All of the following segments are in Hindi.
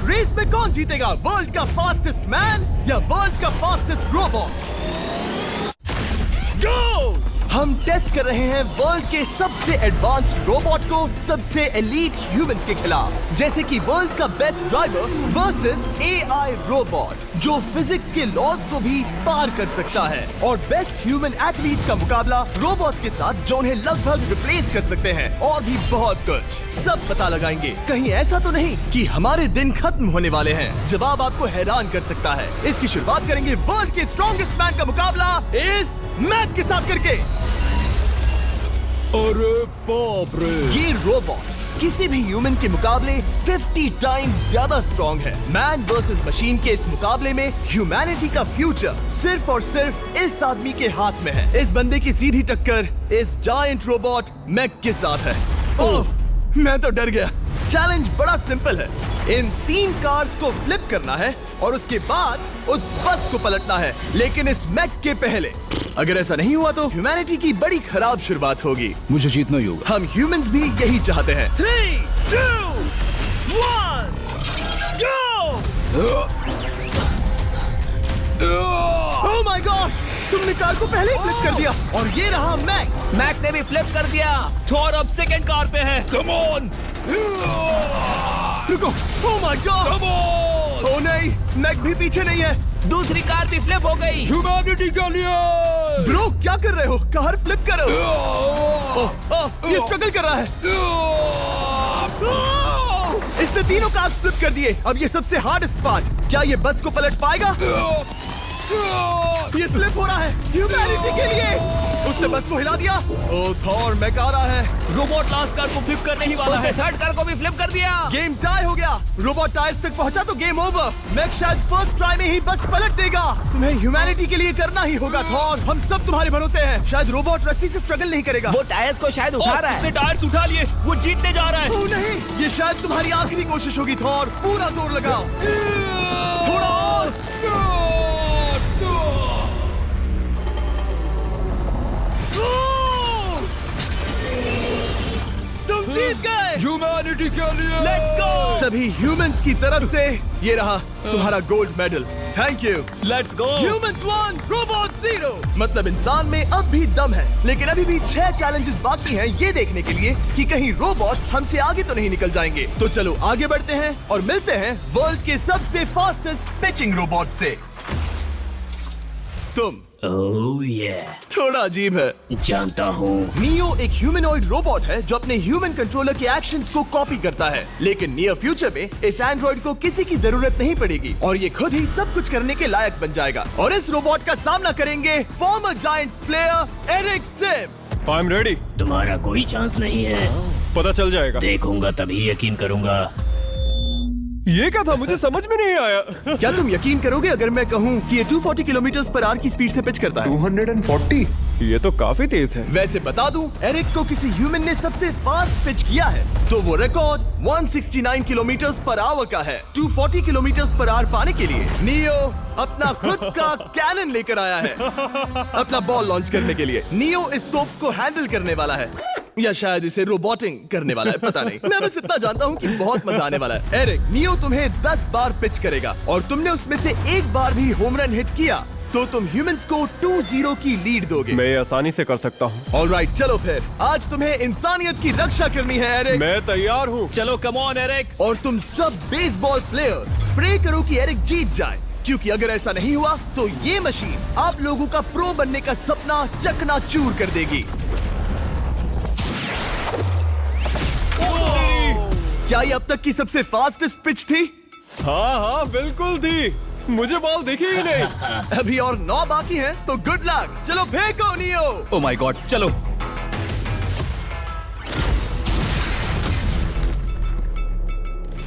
रेस में कौन जीतेगा, वर्ल्ड का फास्टेस्ट मैन या वर्ल्ड का फास्टेस्ट रोबोट? गो! हम टेस्ट कर रहे हैं वर्ल्ड के सबसे एडवांस्ड रोबोट को सबसे एलीट ह्यूमंस के खिलाफ, जैसे कि वर्ल्ड का best driver versus AI robot जो फिजिक्स के लॉज को भी पार कर सकता है, और बेस्ट ह्यूमन एथलीट का मुकाबला रोबोट्स के साथ जो उन्हें लगभग रिप्लेस कर सकते हैं, और भी बहुत कुछ। सब पता लगाएंगे। कहीं ऐसा तो नहीं कि हमारे दिन खत्म होने वाले हैं। जवाब आपको हैरान कर सकता है। इसकी शुरुआत करेंगे वर्ल्ड के स्ट्रॉन्गेस्ट मैन का मुकाबला इस मैक के साथ करके। अरे बाप रे! ये रोबोट किसी भी ह्यूमन के मुकाबले 50 टाइम्स ज्यादा स्ट्रॉन्ग है। मैन वर्सेस मशीन के इस मुकाबले में ह्यूमैनिटी का फ्यूचर सिर्फ और सिर्फ इस आदमी के हाथ में है। इस बंदे की सीधी टक्कर इस जायंट रोबोट मैक के साथ है। ओह, मैं तो डर गया। चैलेंज बड़ा सिंपल है। इन 3 कार्स को फ्लिप करना है और उसके बाद उस बस को पलटना है, लेकिन इस मैक के पहले। अगर ऐसा नहीं हुआ तो ह्यूमैनिटी की बड़ी खराब शुरुआत होगी। मुझे जीतना ही होगा। हम ह्यूमंस भी यही चाहते हैं। 3, 2, 1, go! Oh my gosh! तुमने कार को पहले ही फ्लिप कर दिया, और ये रहा मैक। मैक ने भी फ्लिप कर दिया। थॉर अब सेकंड कार पे है। Come on! रुको! Oh my God! Come on! Oh नहीं, मैक भी पीछे नहीं है। दूसरी कार भी फ्लिप हो गई। ह्यूमैनिटी के लिए! ब्रो, क्या कर रहे हो? कार फ्लिप करो। ये स्ट्रगल कर रहा है। इसने तीनों कार फ्लिप कर दिए। अब ये सबसे हार्डेस्ट पार्ट। क्या ये बस को पलट पाएगा? ये स्लिप हो रहा है ह्यूमैनिटी के लिए। उसने बस को हिला दिया। ओ थॉर, मैक आ रहा है। रोबोट लास्ट कार को फ्लिप करने ही वाला है। थर्ड कार को भी फ्लिप कर दिया। गेम टाई हो गया। रोबोट टायर्स तक पहुंचा तो गेम ओवर। मैक शायद फर्स्ट ट्राई में ही बस पलट देगा। तुम्हें ह्यूमैनिटी के लिए करना ही होगा थॉर। हम सब तुम्हारे भरोसे हैं। शायद रोबोट रस्सी से स्ट्रगल नहीं करेगा। वो टायर्स को शायद उठा रहा है। उसने टायर्स उठा लिए। वो जीतने जा रहा है। ओ नहीं, ये शायद तुम्हारी आखिरी कोशिश होगी थॉर। पूरा जोर लगाओ। थोड़ा और। तुम जीत गए। ह्यूमैनिटी के लिए! Let's go. सभी ह्यूमंस की तरफ से ये रहा तुम्हारा gold medal. Thank you. Let's go. Humans 1, robot 0। मतलब इंसान में अब भी दम है, लेकिन अभी भी 6 चैलेंजेस बाकी हैं ये देखने के लिए कि कहीं रोबोट्स हमसे आगे तो नहीं निकल जाएंगे। तो चलो आगे बढ़ते हैं और मिलते हैं वर्ल्ड के सबसे फास्टेस्ट पिचिंग रोबोट से। तुम ओह ये थोड़ा अजीब है, जानता हूँ। नियो एक ह्यूमनॉइड रोबोट है जो अपने ह्यूमन कंट्रोलर के एक्शंस को कॉपी करता है, लेकिन नियर फ्यूचर में इस एंड्रॉइड को किसी की जरूरत नहीं पड़ेगी और ये खुद ही सब कुछ करने के लायक बन जाएगा। और इस रोबोट का सामना करेंगे former Giants player Eric Sim. I am ready. तुम्हारा कोई चांस नहीं है। पता चल जाएगा। देखूंगा तभी यकीन करूंगा। ये क्या था? मुझे समझ में नहीं आया। क्या तुम यकीन करोगे अगर मैं कहूँ कि ये 240 किलोमीटर पर आवर की स्पीड से पिच करता है? 240? ये तो काफी तेज है। वैसे बता दूं, एरिक को किसी ह्यूमन ने सबसे फास्ट पिच किया है तो वो रिकॉर्ड 169 किलोमीटर पर आवर का है। 240 किलोमीटर पर आवर पाने के लिए नियो अपना खुद का कैनन लेकर आया है अपना बॉल लॉन्च करने के लिए। नियो इस तोप को हैंडल करने वाला है, या शायद इसे रोबोटिंग करने वाला है, पता नहीं। मैं बस इतना जानता हूँ कि बहुत मजा आने वाला है। एरिक, नियो तुम्हें 10 बार पिच करेगा और तुमने उसमें से एक बार भी होम रन हिट किया तो तुम ह्यूमंस को 2-0 की लीड दोगे। मैं ये आसानी से कर सकता हूँ। ऑलराइट, चलो फिर। आज तुम्हें इंसानियत की रक्षा करनी है एरिक। मैं तैयार हूँ। चलो कम ऑन एरिक। और तुम सब बेसबॉल प्लेयर्स प्रे करो कि एरिक जीत जाए, क्योंकि अगर ऐसा नहीं हुआ तो ये मशीन आप लोगों का प्रो बनने का सपना चकनाचूर कर देगी। क्या ये अब तक की सबसे फास्टेस्ट पिच थी? हाँ हाँ बिल्कुल थी। मुझे बॉल दिखी ही नहीं। अभी और 9 बाकी हैं, तो गुड लक। चलो फेंको नियो। ओह माय गॉड, चलो।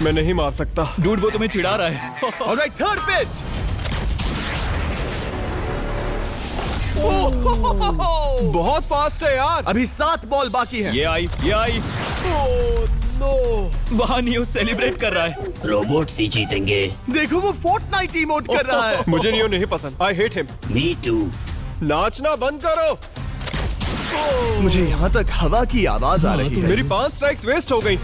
मैं नहीं मार सकता। डूड, वो तुम्हें चिढ़ा रहा है। Alright, third pitch. बहुत फास्ट है यार। अभी 7 बॉल बाकी हैं। ये आई। Oh no. वहाँ नियो सेलिब्रेट कर रहा है। रोबोट्स ही जीतेंगे। देखो वो फोर्टनाइट इमोट कर रहा है। मुझे नियो नहीं पसंद। I hate him. Me too. नाचना बंद करो। मुझे यहाँ तक हवा की आवाज आ रही है। मेरी 5 स्ट्राइक्स वेस्ट हो गई।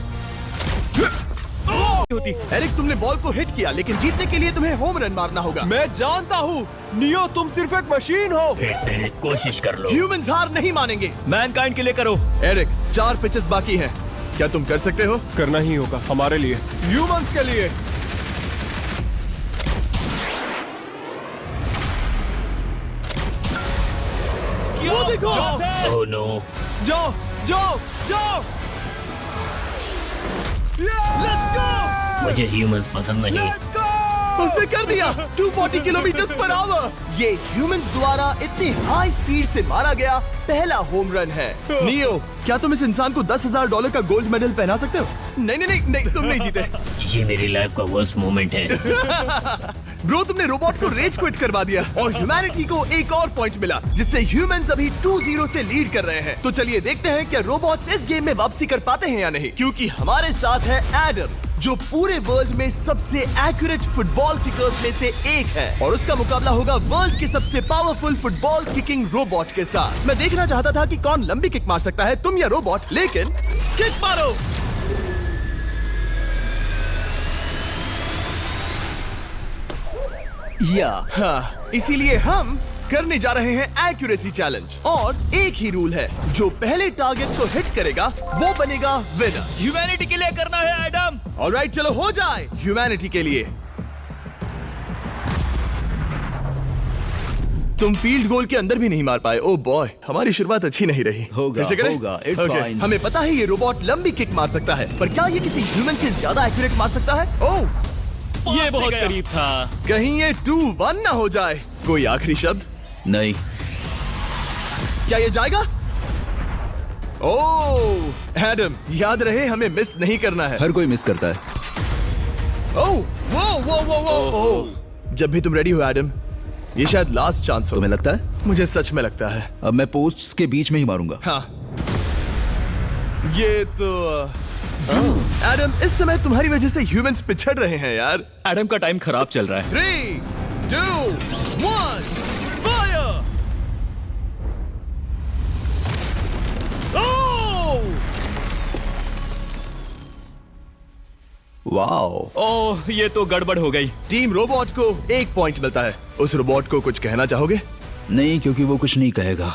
होती। एरिक, तुमने बॉल को हिट किया, लेकिन जीतने के लिए तुम्हें होम रन मारना होगा। मैं जानता हूँ नियो, तुम सिर्फ एक मशीन हो। फिर से कोशिश कर लो। ह्यूमंस हार नहीं मानेंगे। मैनकाइंड के लिए करो। एरिक, 4 पिचेस बाकी हैं। क्या तुम कर सकते हो? करना ही होगा हमारे लिए, ह्यूमंस के लिए। वो देखो। Oh no. जाओ जाओ जाओ। Let's go. मुझे ह्यूमंस पसंद नहीं। उसने कर दिया 240 किलोमीटर पर आवर। ये ह्यूमंस द्वारा इतनी हाई स्पीड से मारा गया पहला होम रन है। नियो, क्या तुम इस इंसान को $10,000 का गोल्ड मेडल पहना सकते हो? नहीं नहीं नहीं नहीं, तुम नहीं जीते। ये मेरी लाइफ का वर्स्ट मोमेंट है। ब्रो, तुमने रोबोट को रेज क्विट करवा दिया और ह्यूमैनिटी को एक और पॉइंट मिला, जिससे ह्यूमंस अभी 2-0 से लीड कर रहे हैं। तो चलिए देखते हैं क्या रोबोट्स इस गेम में वापसी कर पाते हैं या नहीं, क्योंकि हमारे साथ है एडम, जो पूरे वर्ल्ड में सबसे एक्यूरेट फुटबॉल किकर्स में से एक है, और उसका मुकाबला होगा वर्ल्ड के सबसे पावरफुल फुटबॉल किकिंग रोबोट के साथ। मैं देखना चाहता था कि कौन लंबी किक मार सकता है, तुम या रोबोट, लेकिन किक मारो। हाँ, इसीलिए हम करने जा रहे हैं एक्यूरेसी चैलेंज, और एक ही रूल है, जो पहले टारगेट को हिट करेगा वो बनेगा विनर। ह्यूमैनिटी के लिए करना है एडम। ऑलराइट, चलो हो जाए ह्यूमैनिटी के लिए। तुम फील्ड गोल के अंदर भी नहीं मार पाए। ओ बॉय, हमारी शुरुआत अच्छी नहीं रही। होगा, फिर से करें? होगा, it's Okay, fine. हमें पता है ये रोबोट लंबी किक मार सकता है, पर क्या ये किसी ह्यूमन से ज्यादा एक्यूरेट मार सकता है? ओह, ये बहुत करीब था। कहीं ये 2-1 ना हो जाए। कोई आखिरी शब्द? नहीं। क्या ये जाएगा? ओह एडम, याद रहे हमें मिस नहीं करना है। हर कोई मिस करता है। ओह वो वो वो वो ओह, जब भी तुम रेडी हो एडम, ये शायद लास्ट चांस हो। तुम्हें लगता है? मुझे सच में लगता है। अब मैं पोस्ट्स के बीच में ही मारूंगा। हाँ, ये तो एडम, इस समय तुम्हारी वजह से ह्यूमंस पिछड़ रहे हैं यार। एडम का टाइम खराब चल रहा है। 3, 2, 1, फायर! वाओ। ओह, ये तो गड़बड़ हो गई। टीम रोबोट को 1 पॉइंट मिलता है। उस रोबोट को कुछ कहना चाहोगे? नहीं, क्योंकि वो कुछ नहीं कहेगा।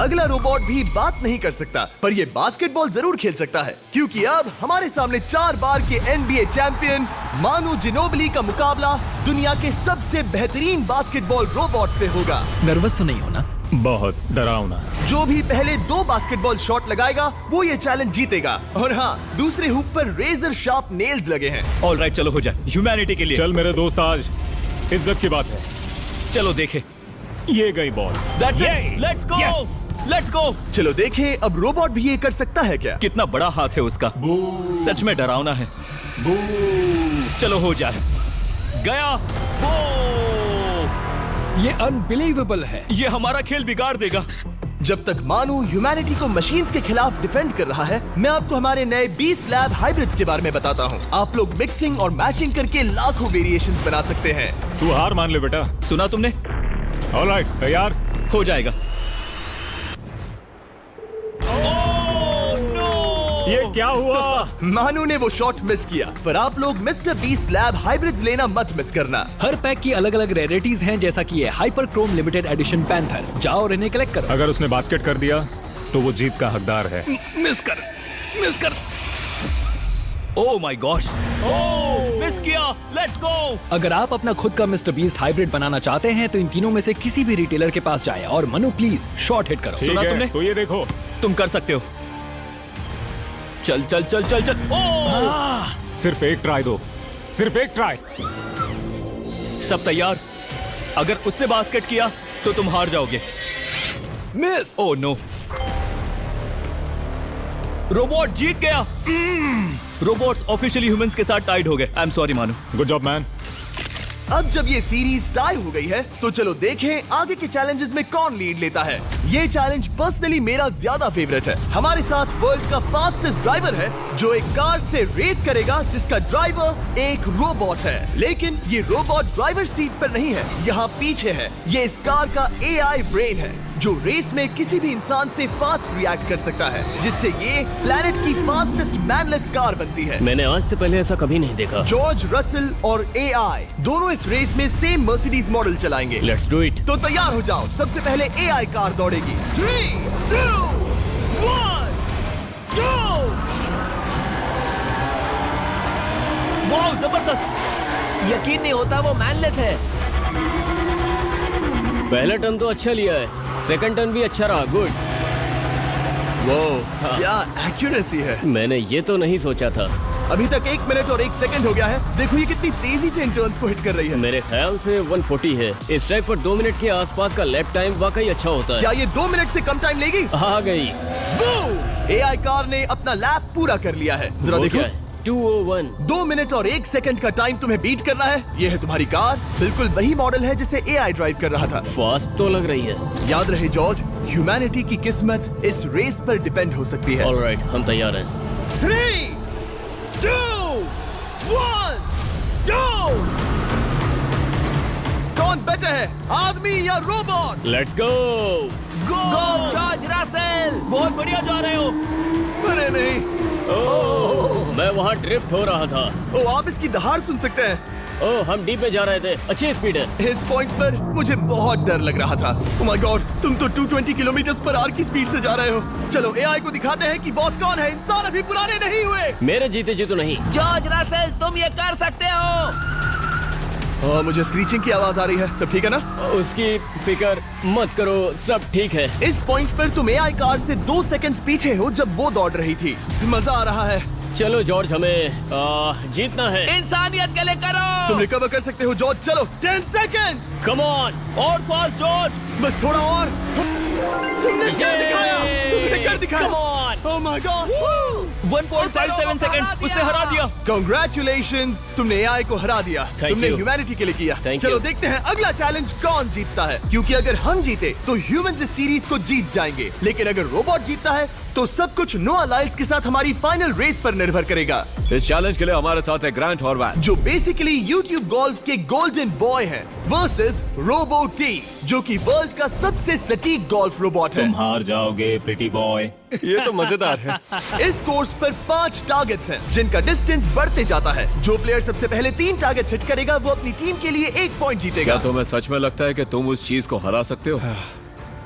अगला रोबोट भी बात नहीं कर सकता, पर ये बास्केटबॉल जरूर खेल सकता है, क्योंकि अब हमारे सामने 4 बार के NBA चैंपियन मानू जिनोबिली का मुकाबला दुनिया के सबसे बेहतरीन बास्केटबॉल रोबोट से होगा। नर्वस तो नहीं होना? बहुत डरावना। जो भी पहले 2 बास्केटबॉल शॉट लगाएगा वो ये चैलेंज जीतेगा। और हाँ, दूसरे हुक पर रेजर शार्प नेल्स लगे हैं। ऑलराइट, चलो हो जाए ह्यूमैनिटी के लिए। चल मेरे दोस्त, आज इज्जत की बात है। चलो देखे। ये गई ball. Let's go, let's go. चलो देखें अब रोबोट भी ये कर सकता है क्या? कितना बड़ा हाथ है उसका, सच में डरावना है। चलो हो जाए। गया। ये अनबिलीवेबल है। ये हमारा खेल बिगाड़ देगा। जब तक मानू ह्यूमैनिटी को मशीन्स के खिलाफ डिफेंड कर रहा है, मैं आपको हमारे नए 20 लैब हाइब्रिड्स के बारे में बताता हूँ। आप लोग मिक्सिंग और मैचिंग करके लाखों वेरिएशंस बना सकते हैं। तू हार मान ले बेटा। सुना तुमने? ऑलराइट, तैयार? हो जाएगा। ये क्या हुआ? मानू ने वो शॉट मिस किया, पर आप लोग मिस्टर बीस्ट लैब हाइब्रिड्स लेना मत मिस करना। हर पैक की अलग अलग रेयरिटीज हैं, जैसा कि ये hyper Chrome limited edition panther. जाओ और इन्हें कलेक्ट करो। अगर उसने बास्केट कर दिया तो वो जीत का हकदार है। मिस कर। ओह माय गॉश, मिस किया। Let's go. अगर आप अपना खुद का मिस्टर बीस्ट हाइब्रिड बनाना चाहते हैं तो इन तीनों में से किसी भी रिटेलर के पास जाएं और मनु प्लीज शॉट हिट करो। ठीक सुना है, तुमने? तो ये देखो। तुम कर सकते हो। चल। सिर्फ एक ट्राई दो, सिर्फ एक ट्राई। सब तैयार? अगर उसने बास्केट किया तो तुम हार जाओगे। मिस। ओह नो, रोबोट जीत गया। रोबोट्स ऑफिशियली ह्यूमंस के साथ टाइड हो गए। आई एम सॉरी मानू। Good job man. अब जब ये सीरीज टाई हो गई है, तो चलो देखें आगे के चैलेंजेस में कौन लीड लेता है। ये चैलेंज पर्सनली मेरा ज्यादा फेवरेट है। हमारे साथ वर्ल्ड का फास्टेस्ट ड्राइवर है, जो एक कार से रेस करेगा जिसका ड्राइवर एक रोबोट है। लेकिन ये रोबोट ड्राइवर सीट पर नहीं है, यहाँ पीछे है। ये इस कार का AI ब्रेन है, जो रेस में किसी भी इंसान से फास्ट रिएक्ट कर सकता है, जिससे ये प्लेनेट की फास्टेस्ट मैनलेस कार बनती है। मैंने आज से पहले ऐसा कभी नहीं देखा। जॉर्ज रसल और एआई दोनों इस रेस में सेम मर्सिडीज मॉडल चलाएंगे। Let's do it. तो तैयार हो जाओ, सबसे पहले एआई कार दौड़ेगी। 3, 2, 1, go! वाह, जबरदस्त! यकीन नहीं होता वो मैनलेस है। पहला टर्न तो अच्छा लिया है, सेकंड टर्न भी अच्छा रहा। गुड। वो क्या एक्यूरेसी है। मैंने ये तो नहीं सोचा था। अभी तक 1 मिनट और 1 सेकंड हो गया है। देखो ये कितनी तेजी से इन टर्न्स को हिट कर रही है। मेरे ख्याल से 140 है। इस ट्रैक पर 2 मिनट के आसपास का लैप टाइम वाकई अच्छा होता है। क्या ये 2 मिनट से कम टाइम लेगी? आ गई। एआई कार ने अपना लैप पूरा कर लिया है। जरा वो देखो। क्या है? 201। 2 मिनट और 1 सेकंड का टाइम तुम्हें बीट करना है। ये है तुम्हारी कार, बिल्कुल वही मॉडल है जिसे एआई ड्राइव कर रहा था। फास्ट तो लग रही है। याद रहे जॉर्ज, ह्यूमैनिटी की किस्मत इस रेस पर डिपेंड हो सकती है। ऑलराइट, हम तैयार हैं। 3, 2, 1, go! कौन बेटर है, आदमी या robot? Let's go. Go George Russell, बहुत बढ़िया जा रहे हो। अरे नहीं। मैं वहाँ ड्रिफ्ट हो रहा था। ओ, आप इसकी दहाड़ सुन सकते हैं। ओह, हम डीप में जा रहे थे। अच्छी स्पीड है। इस पॉइंट पर मुझे बहुत डर लग रहा था। ओह माय गॉड, तुम तो 220 किलोमीटर पर आवर की स्पीड से जा रहे हो। चलो एआई को दिखाते हैं कि बॉस कौन है। इंसान अभी पुराने नहीं हुए। मेरे जीते जी तो नहीं। जॉर्ज रसल, तुम ये कर सकते हो। मुझे स्क्रीचिंग की आवाज आ रही है। सब ठीक है ना? उसकी फिक्र मत करो, सब ठीक है। इस पॉइंट पर तुम एआई कार से 2 सेकंड पीछे हो जब वो दौड़ रही थी। मजा आ रहा है। चलो जॉर्ज, हमें जीतना है। इंसानियत के लिए करो। तुम रिकवर कर सकते हो जॉर्ज। चलो 10 सेकंड्स। कम ऑन, और फास्ट जॉर्ज। बस थोड़ा और। तुमने क्या दिखाया? तुमने क्या दिखाया? Come on! Oh my God! 1.57 second, उसने हरा दिया। Congratulations! तुमने एआई को हरा दिया। Thank तुमने you. ह्यूमैनिटी के लिए किया। Thank चलो you. देखते हैं अगला चैलेंज कौन जीतता है। क्योंकि अगर हम जीते तो ह्यूमंस इस सीरीज को जीत जाएंगे, लेकिन अगर रोबोट जीतता है तो सब कुछ नोआ लाइल्स के साथ हमारी फाइनल रेस पर निर्भर करेगा। इस चैलेंज के लिए हमारे साथ है ग्रांट हॉर्वैट, जो बेसिकली YouTube गोल्फ के गोल्डन बॉय हैं, वर्सेस रोबो टी, जो कि वर्ल्ड का सबसे सटीक गोल्फ रोबोट है। तुम हार जाओगे प्रिटी बॉय। ये तो मजेदार है। इस कोर्स पर 5 टारगेट्स हैं, जिनका डिस्टेंस बढ़ते जाता है। जो प्लेयर सबसे पहले 3 टारगेट्स हिट करेगा वो अपनी टीम के लिए 1 पॉइंट जीतेगा। क्या तुम्हें सच में लगता है कि तुम उस चीज को हरा सकते हो?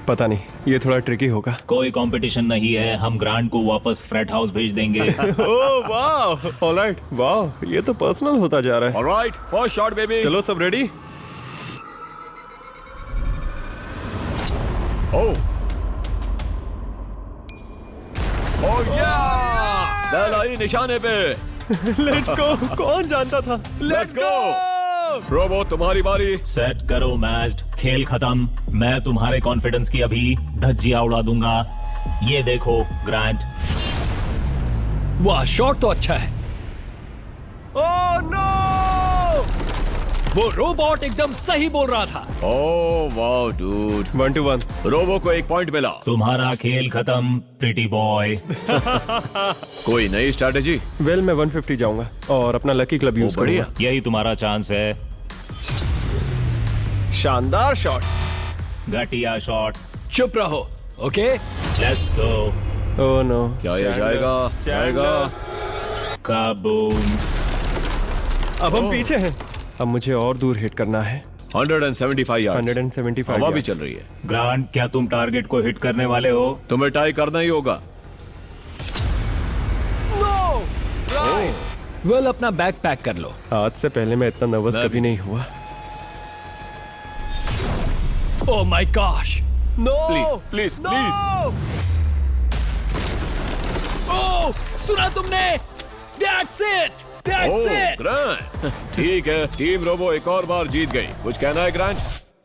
पता नहीं, ये थोड़ा ट्रिकी होगा। कोई कंपटीशन नहीं है, हम ग्रांट को वापस फ्रेट हाउस भेज देंगे। ओह वाह, ऑलराइट, वाह, ये तो पर्सनल होता जा रहा है। Alright, first shot baby. चलो सब रेडी? ओह या! बैल आई निशाने पे। Let's go. कौन जानता था? Let's go. रोबो, तुम्हारी बारी। सेट करो मैच, खेल खत्म। मैं तुम्हारे कॉन्फिडेंस की अभी धज्जियां उड़ा दूंगा। ये देखो ग्रांट। वाह, शॉट तो अच्छा है। Oh no! वो रोबोट एकदम सही बोल रहा था। ओह वाह डूड। 1 to 1। रोबो को 1 पॉइंट मिला। तुम्हारा खेल खत्म प्रिटी बॉय। कोई नई स्ट्रैटेजी? वेल, मैं 150 जाऊंगा और अपना लकी क्लब यूज बढ़िया। करूंगा। यही तुम्हारा चांस है। शानदार शॉट। घटिया शॉट। चुप रहो, okay? Let's go. Oh no. क्या ये जाएगा? जाएगा। काबूम। अब हम पीछे हैं। अब मुझे और दूर हिट करना है। 175 यार्ड्स। 175 हवा भी yards। चल रही है। ग्रांट, क्या तुम टारगेट को हिट करने वाले हो? तुम्हें टाई करना ही होगा। वेल, अपना बैग पैक कर लो। आज से पहले मैं इतना नर्वस मैं कभी भी। नहीं हुआ। Oh my gosh. No! Please please please. Oh, सुना तुमने? That's it! That's oh it! Grant, ठीक है, टीम रोबो एक और बार जीत गई। कुछ कहना है ग्रांट?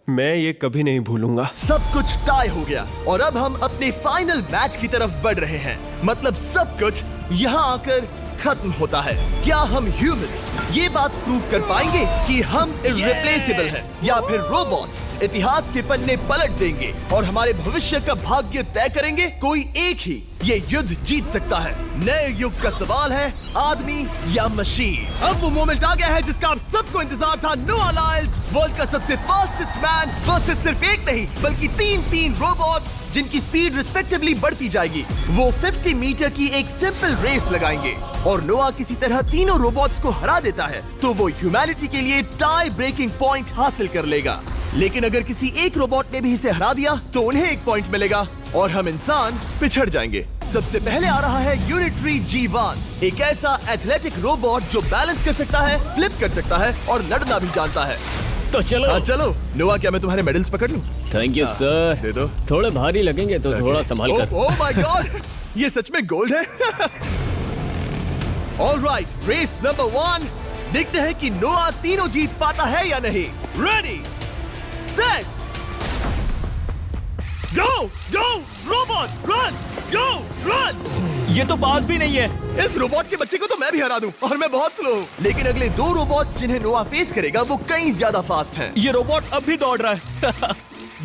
मैं ये कभी नहीं भूलूंगा। सब कुछ टाई हो गया और अब हम अपने फाइनल मैच की तरफ बढ़ रहे हैं। मतलब सब कुछ यहाँ आकर खत्म होता है। क्या हम ह्यूमंस ये बात प्रूव कर पाएंगे कि हम इररिप्लेसेबल हैं, या फिर रोबोट्स इतिहास के पन्ने पलट देंगे और हमारे भविष्य का भाग्य तय करेंगे? कोई एक ही ये युद्ध जीत सकता है। नए युग का सवाल है आदमी या मशीन। अब वो मोमेंट आ गया है जिसका आप सबको इंतजार था। नोआ लाइल्स वर्ल्ड का सबसे फास्टेस्ट मैन वर्सेस सिर्फ एक नहीं बल्कि तीन रोबोट्स जिनकी स्पीड रिस्पेक्टिवली बढ़ती जाएगी। वो 50 मीटर की एक सिंपल रेस लगाएंगे और नोआ किसी तरह तीनों रोबोट्स को हरा देता है तो वो ह्यूमैनिटी के लिए टाई ब्रेकिंग पॉइंट हासिल कर लेगा। लेकिन अगर किसी एक रोबोट ने भी इसे हरा दिया तो उन्हें एक पॉइंट मिलेगा और हम इंसान पिछड़ जाएंगे। सबसे पहले आ रहा है यूनिट्री G1, एक ऐसा एथलेटिक रोबोट जो बैलेंस कर सकता है, फ्लिप कर सकता है और लड़ना भी जानता है। तो चलो। हाँ चलो। नोआ, क्या मैं तुम्हारे मेडल्स पकड़ लूं? Thank you sir. दे दो। थोड़े भारी लगेंगे तो थोड़ा संभाल कर। ओह माय गॉड, ये सच में गोल्ड है। Alright, race number 1। देखते हैं कि नोआ तीनों जीत पाता है या नहीं। रेडी, सेट, गो गो रोबोट रन, गो रन। ये तो पास भी नहीं है। इस रोबोट के बच्चे को तो मैं भी हरा दूं और मैं बहुत स्लो हूं। लेकिन अगले 2 रोबोट्स जिन्हें नोआ फेस करेगा वो कहीं ज्यादा फास्ट हैं। ये रोबोट अब भी दौड़ रहा है।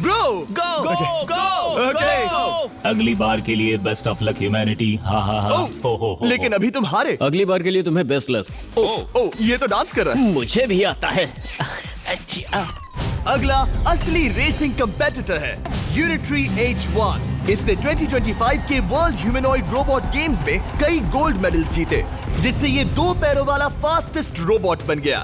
ब्रो गो गो गो Okay. अगली बार के लिए बेस्ट ऑफ लक ह्यूमैनिटी। हाँ हाँ हाँ। ओह, लेकिन अभी तुम हारे। अगली बार के लिए तुम्हें बेस्ट लक। ओह, ये तो डांस कर रहा है। मुझे भी आता है। अगला असली रेसिंग कंपेटिटर है यूनिट्री H1। इसने 2025 के वर्ल्ड ह्यूमनॉइड रोबोट गेम्स में कई गोल्ड मेडल्स जीते जिससे ये 2 पैरों वाला फास्टेस्ट रोबोट बन गया।